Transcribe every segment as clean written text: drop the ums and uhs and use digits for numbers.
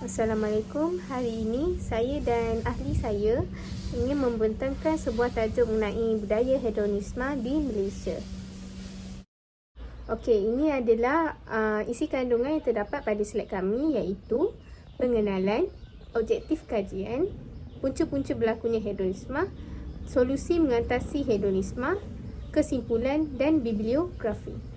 Assalamualaikum. Hari ini saya dan ahli saya ingin membentangkan sebuah tajuk mengenai budaya hedonisme di Malaysia. Okey, ini adalah isi kandungan yang terdapat pada slide kami, iaitu pengenalan, objektif kajian, punca-punca berlakunya hedonisme, solusi mengatasi hedonisme, kesimpulan dan bibliografi.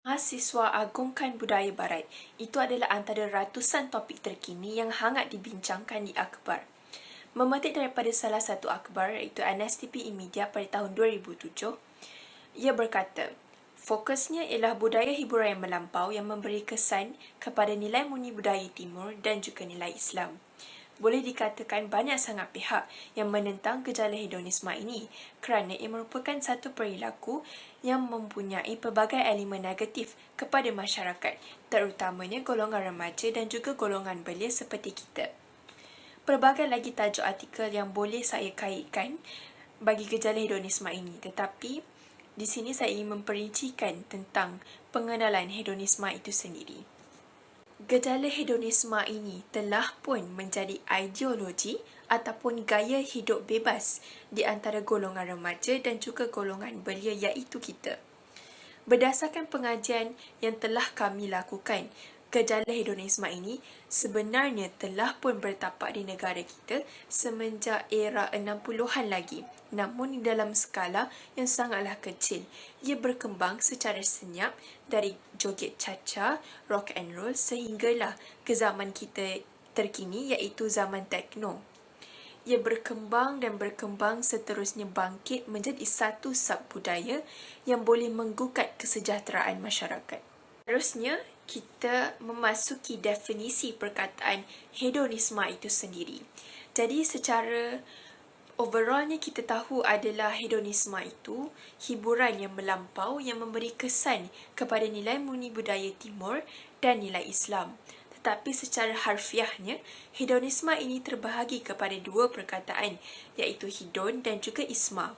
Mahasiswa agungkan budaya barat. Itu adalah antara ratusan topik terkini yang hangat dibincangkan di akhbar. Memetik daripada salah satu akhbar, iaitu NSTP Imedia pada tahun 2007, ia berkata, fokusnya ialah budaya hiburan yang melampau yang memberi kesan kepada nilai murni budaya timur dan juga nilai Islam. Boleh dikatakan banyak sangat pihak yang menentang gejala hedonisme ini kerana ia merupakan satu perilaku yang mempunyai pelbagai elemen negatif kepada masyarakat, terutamanya golongan remaja dan juga golongan belia seperti kita. Pelbagai lagi tajuk artikel yang boleh saya kaitkan bagi gejala hedonisme ini, tetapi di sini saya ingin memperincikan tentang pengenalan hedonisme itu sendiri. Gejala hedonisme ini telah pun menjadi ideologi ataupun gaya hidup bebas di antara golongan remaja dan juga golongan belia, iaitu kita. Berdasarkan pengajian yang telah kami lakukan, gejala hedonisme ini sebenarnya telah pun bertapak di negara kita semenjak era 60-an lagi. Namun di dalam skala yang sangatlah kecil. Ia berkembang secara senyap dari joget caca, rock and roll sehinggalah ke zaman kita terkini, iaitu zaman tekno. Ia berkembang dan berkembang seterusnya bangkit menjadi satu sub-budaya yang boleh menggugat kesejahteraan masyarakat. Terusnya, kita memasuki definisi perkataan hedonisme itu sendiri. Jadi secara overallnya kita tahu adalah hedonisme itu hiburan yang melampau yang memberi kesan kepada nilai murni budaya timur dan nilai Islam. Tetapi secara harfiahnya, hedonisme ini terbahagi kepada dua perkataan, iaitu hidon dan juga isma.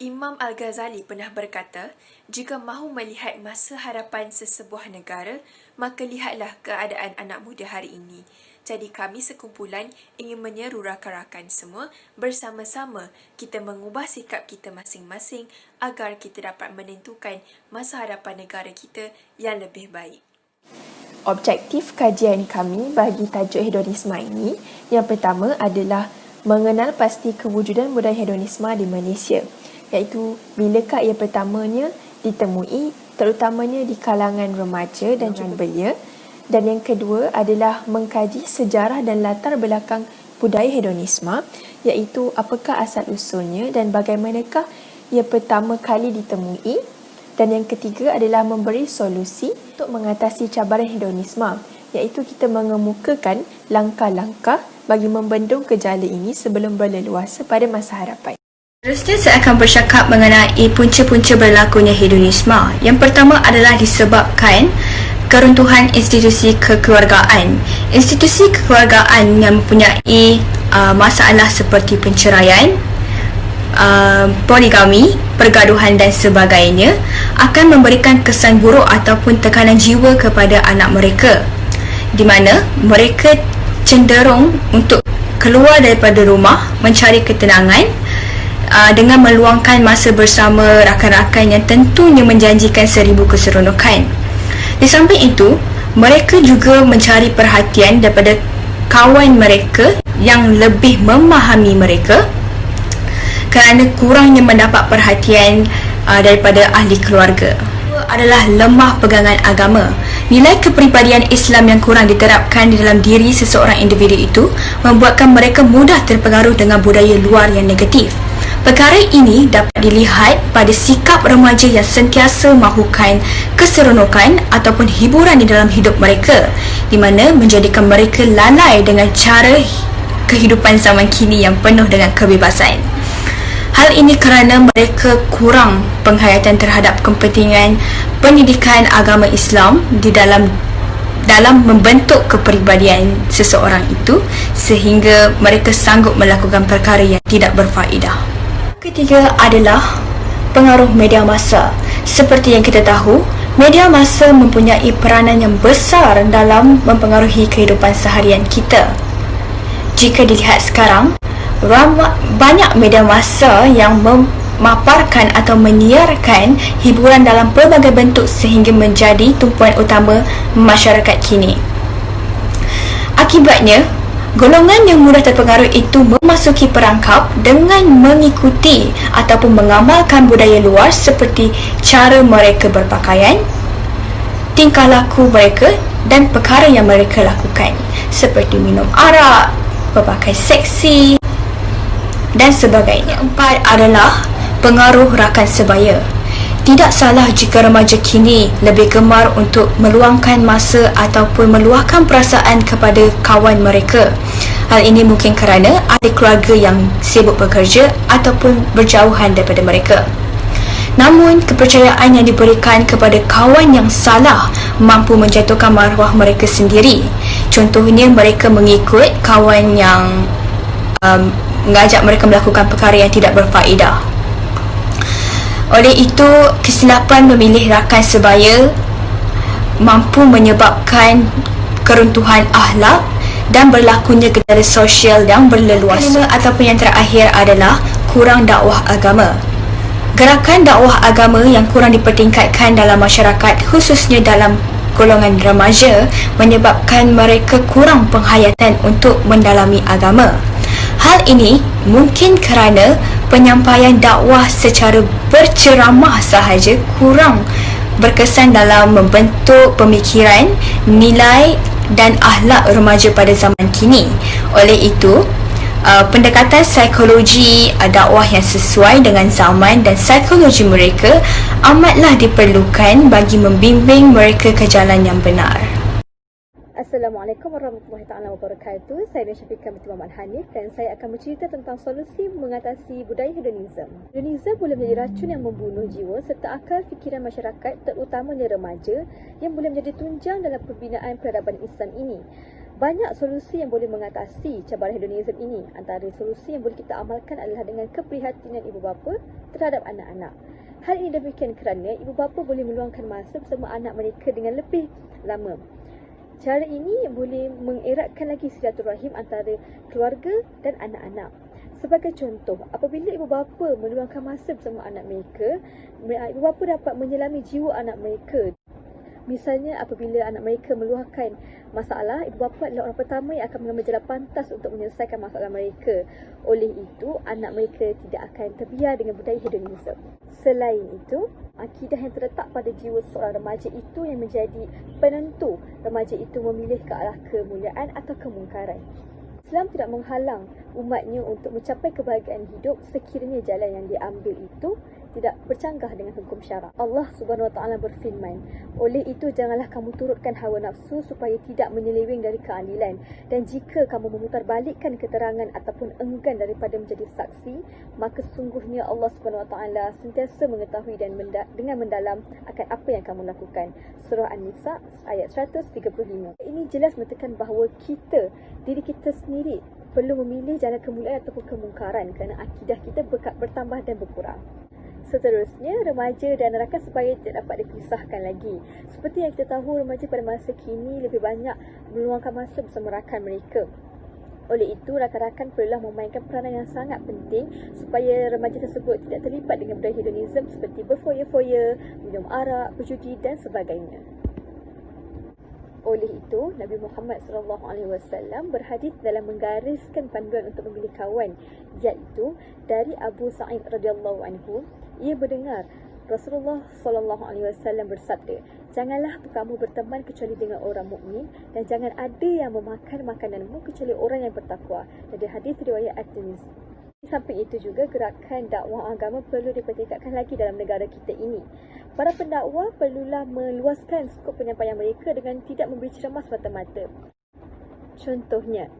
Imam Al-Ghazali pernah berkata, jika mahu melihat masa hadapan sesebuah negara, maka lihatlah keadaan anak muda hari ini. Jadi kami sekumpulan ingin menyeru rakan-rakan semua bersama-sama kita mengubah sikap kita masing-masing agar kita dapat menentukan masa hadapan negara kita yang lebih baik. Objektif kajian kami bagi tajuk hedonisme ini, yang pertama adalah mengenal pasti kewujudan budaya hedonisme di Malaysia, iaitu bilakah ia pertamanya ditemui, terutamanya di kalangan remaja dan juga belia. Dan yang kedua adalah mengkaji sejarah dan latar belakang budaya hedonisme, iaitu apakah asal-usulnya dan bagaimanakah ia pertama kali ditemui. Dan yang ketiga adalah memberi solusi untuk mengatasi cabaran hedonisme, iaitu kita mengemukakan langkah-langkah bagi membendung gejala ini sebelum berleluasa pada masa hadapan. Seterusnya saya akan bercakap mengenai punca-punca berlakunya hedonisme. Yang pertama adalah disebabkan keruntuhan institusi kekeluargaan. Institusi kekeluargaan yang mempunyai masalah seperti penceraian, poligami, pergaduhan dan sebagainya akan memberikan kesan buruk ataupun tekanan jiwa kepada anak mereka, di mana mereka cenderung untuk keluar daripada rumah mencari ketenangan dengan meluangkan masa bersama rakan-rakan yang tentunya menjanjikan 1000 keseronokan. Di samping itu, mereka juga mencari perhatian daripada kawan mereka yang lebih memahami mereka kerana kurangnya mendapat perhatian daripada ahli keluarga. Adalah lemah pegangan agama. Nilai kepribadian Islam yang kurang diterapkan di dalam diri seseorang individu itu membuatkan mereka mudah terpengaruh dengan budaya luar yang negatif. Perkara ini dapat dilihat pada sikap remaja yang sentiasa mahukan keseronokan ataupun hiburan di dalam hidup mereka, di mana menjadikan mereka lalai dengan cara kehidupan zaman kini yang penuh dengan kebebasan. Hal ini kerana mereka kurang penghayatan terhadap kepentingan pendidikan agama Islam di dalam membentuk kepribadian seseorang itu, sehingga mereka sanggup melakukan perkara yang tidak berfaedah. Ketiga adalah pengaruh media massa. Seperti yang kita tahu, Media massa mempunyai peranan yang besar dalam mempengaruhi kehidupan seharian kita. Jika dilihat sekarang, banyak media massa yang memaparkan atau menyiarkan hiburan dalam pelbagai bentuk sehingga menjadi tumpuan utama masyarakat kini. Akibatnya, golongan yang mudah terpengaruh itu memasuki perangkap dengan mengikuti ataupun mengamalkan budaya luar seperti cara mereka berpakaian, tingkah laku mereka dan perkara yang mereka lakukan seperti minum arak, berpakaian seksi dan sebagainya. Keempat adalah pengaruh rakan sebaya. Tidak salah jika remaja kini lebih gemar untuk meluangkan masa ataupun meluahkan perasaan kepada kawan mereka. Hal ini mungkin kerana ada keluarga yang sibuk bekerja ataupun berjauhan daripada mereka. Namun, kepercayaan yang diberikan kepada kawan yang salah mampu menjatuhkan maruah mereka sendiri. Contohnya, mereka mengikut kawan yang mengajak mereka melakukan perkara yang tidak berfaedah. Oleh itu, kesilapan memilih rakan sebaya mampu menyebabkan keruntuhan akhlak dan berlakunya gejala sosial yang berleluasa. Kelima ataupun yang terakhir adalah kurang dakwah agama. Gerakan dakwah agama yang kurang dipertingkatkan dalam masyarakat, khususnya dalam golongan remaja, menyebabkan mereka kurang penghayatan untuk mendalami agama. Hal ini mungkin kerana penyampaian dakwah secara berceramah sahaja kurang berkesan dalam membentuk pemikiran, nilai dan akhlak remaja pada zaman kini. Oleh itu, pendekatan psikologi dakwah yang sesuai dengan zaman dan psikologi mereka amatlah diperlukan bagi membimbing mereka ke jalan yang benar. Assalamualaikum warahmatullahi taala wabarakatuh. Saya Syafika binti Muhammad Hanif dan saya akan bercerita tentang solusi mengatasi budaya hedonisme. Hedonisme boleh menjadi racun yang membunuh jiwa serta akal fikiran masyarakat, terutamanya remaja, yang boleh menjadi tunjang dalam pembinaan peradaban Islam ini. Banyak solusi yang boleh mengatasi cabaran hedonisme ini. Antara solusi yang boleh kita amalkan adalah dengan keprihatinan ibu bapa terhadap anak-anak. Hal ini demikian kerana ibu bapa boleh meluangkan masa bersama anak mereka dengan lebih lama. Cara ini boleh mengeratkan lagi silaturahim antara keluarga dan anak-anak. Sebagai contoh, apabila ibu bapa meluangkan masa bersama anak mereka, ibu bapa dapat menyelami jiwa anak mereka. Misalnya apabila anak mereka meluahkan masalah, ibu bapa adalah orang pertama yang akan mengambil jalan pantas untuk menyelesaikan masalah mereka. Oleh itu, anak mereka tidak akan terbiar dengan budaya hedonisme. Selain itu, akidah yang terletak pada jiwa seorang remaja itu yang menjadi penentu remaja itu memilih ke arah kemuliaan atau kemungkaran. Islam tidak menghalang umatnya untuk mencapai kebahagiaan hidup sekiranya jalan yang diambil itu tidak bercanggah dengan hukum syarak. Allah Subhanahu Wa Taala berfirman, oleh itu janganlah kamu turutkan hawa nafsu supaya tidak menyeleweng dari keadilan, dan jika kamu memutarbalikkan keterangan ataupun enggan daripada menjadi saksi, maka sungguhnya Allah Subhanahu Wa Taala sentiasa mengetahui dan dengan mendalam akan apa yang kamu lakukan. Surah An-Nisa ayat 135. Ini jelas menunjukkan bahawa diri kita sendiri perlu memilih jalan kemuliaan ataupun kemungkaran kerana akidah kita bertambah dan berkurang. Seterusnya, remaja dan rakan sebaya tidak dapat dipisahkan lagi. Seperti yang kita tahu, remaja pada masa kini lebih banyak meluangkan masa bersama rakan mereka. Oleh itu, rakan-rakan perlulah memainkan peranan yang sangat penting supaya remaja tersebut tidak terlibat dengan budaya hedonisme seperti berfoya-foya, minum arak, berjudi dan sebagainya. Oleh itu, Nabi Muhammad SAW berhadis dalam menggariskan panduan untuk memilih kawan, iaitu dari Abu Sa'id radhiyallahu anhu. Ia mendengar Rasulullah SAW bersabda, janganlah kamu berteman kecuali dengan orang mukmin dan jangan ada yang memakan makananmu kecuali orang yang bertakwa. Dari hadis riwayat At-Tirmizi. Di samping itu juga, gerakan dakwah agama perlu dipertingkatkan lagi dalam negara kita ini. Para pendakwah perlulah meluaskan skop penyampaian mereka dengan tidak memberi ceramah semata-mata. Contohnya,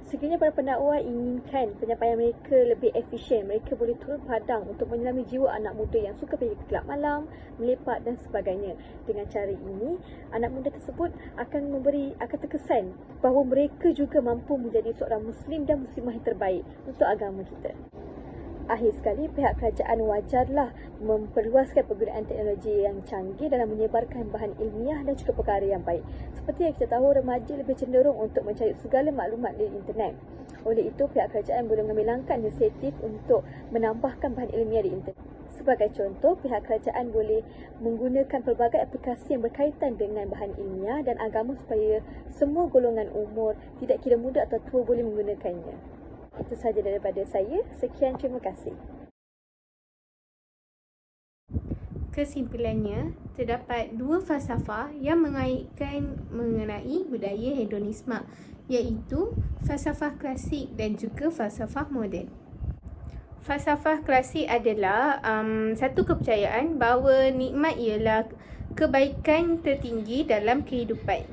sekiranya para pendakwah inginkan penyampaian mereka lebih efisien, mereka boleh turun padang untuk menyelami jiwa anak muda yang suka pergi ke kelab malam, melepak dan sebagainya. Dengan cara ini, anak muda tersebut akan terkesan bahawa mereka juga mampu menjadi seorang Muslim dan Muslimah yang terbaik untuk agama kita. Akhir sekali, pihak kerajaan wajarlah memperluaskan penggunaan teknologi yang canggih dalam menyebarkan bahan ilmiah dan juga perkara yang baik. Seperti yang kita tahu, remaja lebih cenderung untuk mencari segala maklumat di internet. Oleh itu, pihak kerajaan boleh mengambil langkah inisiatif untuk menambahkan bahan ilmiah di internet. Sebagai contoh, pihak kerajaan boleh menggunakan pelbagai aplikasi yang berkaitan dengan bahan ilmiah dan agama supaya semua golongan umur, tidak kira muda atau tua, boleh menggunakannya. Itu sahaja daripada saya. Sekian, terima kasih. Kesimpulannya, terdapat dua falsafah yang mengaitkan mengenai budaya hedonisme, iaitu falsafah klasik dan juga falsafah moden. Falsafah klasik adalah satu kepercayaan bahawa nikmat ialah kebaikan tertinggi dalam kehidupan.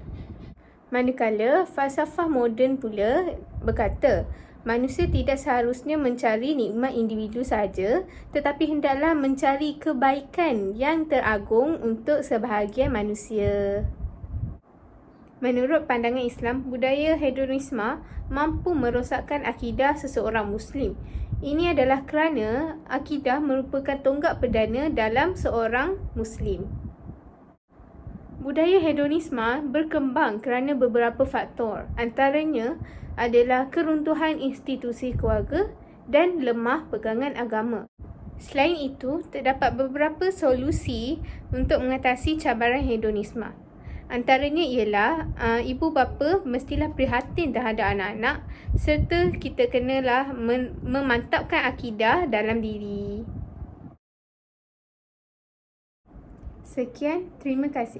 Manakala falsafah moden pula berkata, manusia tidak seharusnya mencari nikmat individu sahaja, tetapi hendaklah mencari kebaikan yang teragung untuk sebahagian manusia. Menurut pandangan Islam, budaya hedonisme mampu merosakkan akidah seseorang Muslim. Ini adalah kerana akidah merupakan tonggak perdana dalam seorang Muslim. Budaya hedonisme berkembang kerana beberapa faktor, antaranya adalah keruntuhan institusi keluarga dan lemah pegangan agama. Selain itu, terdapat beberapa solusi untuk mengatasi cabaran hedonisme. Antaranya ialah ibu bapa mestilah prihatin terhadap anak-anak serta kita kenalah memantapkan akidah dalam diri. Sekian, terima kasih.